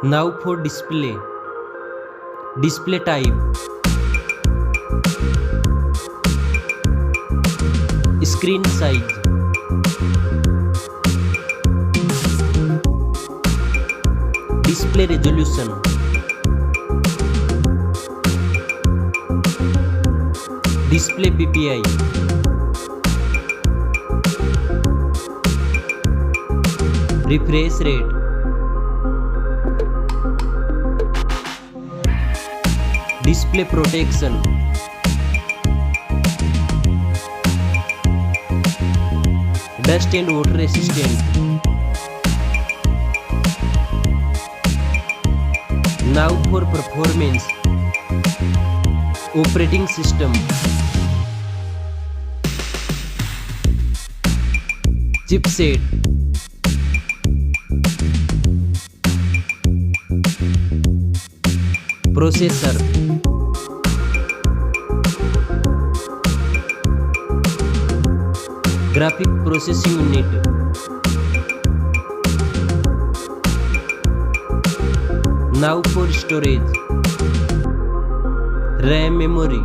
Now for display. Display type. Screen size. Display resolution. Display PPI. Refresh rate. Display protection. Dust and water resistant. Now for performance. Operating system. Chipset. Processor. Graphic processing unit. Now for storage. RAM memory.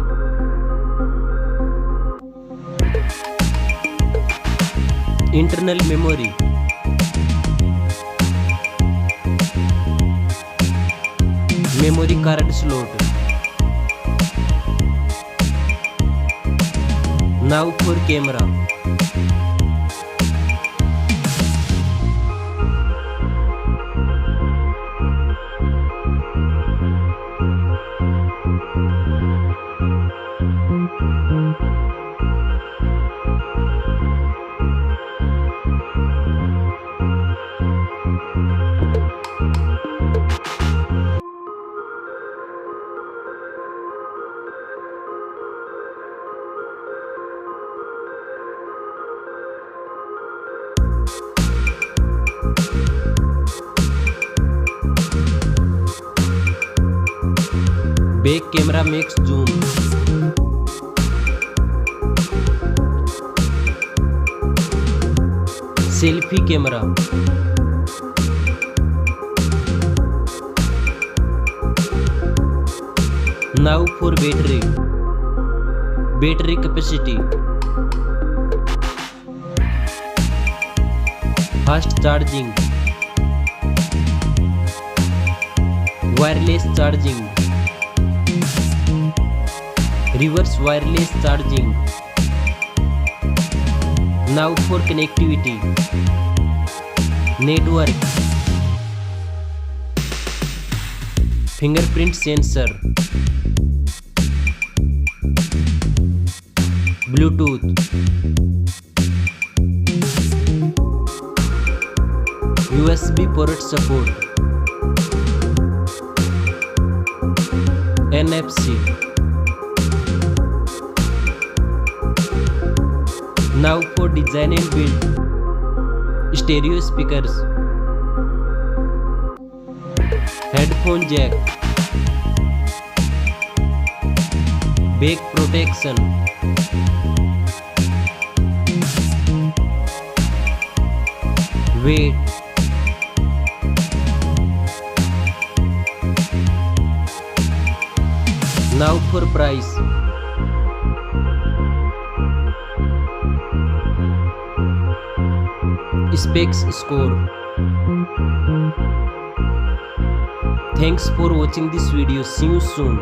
Internal memory. Memory card slot. Now for camera. Back camera makes zoom. Selfie camera. Now for battery. Battery capacity. Fast charging. Wireless charging. Reverse wireless charging. Now for connectivity. Network. Fingerprint sensor. Bluetooth. USB port support. NFC. Now for design and build. Stereo speakers. Headphone jack. Back protection. Weight. Now for price. Specs score. Thanks for watching this video. See you soon.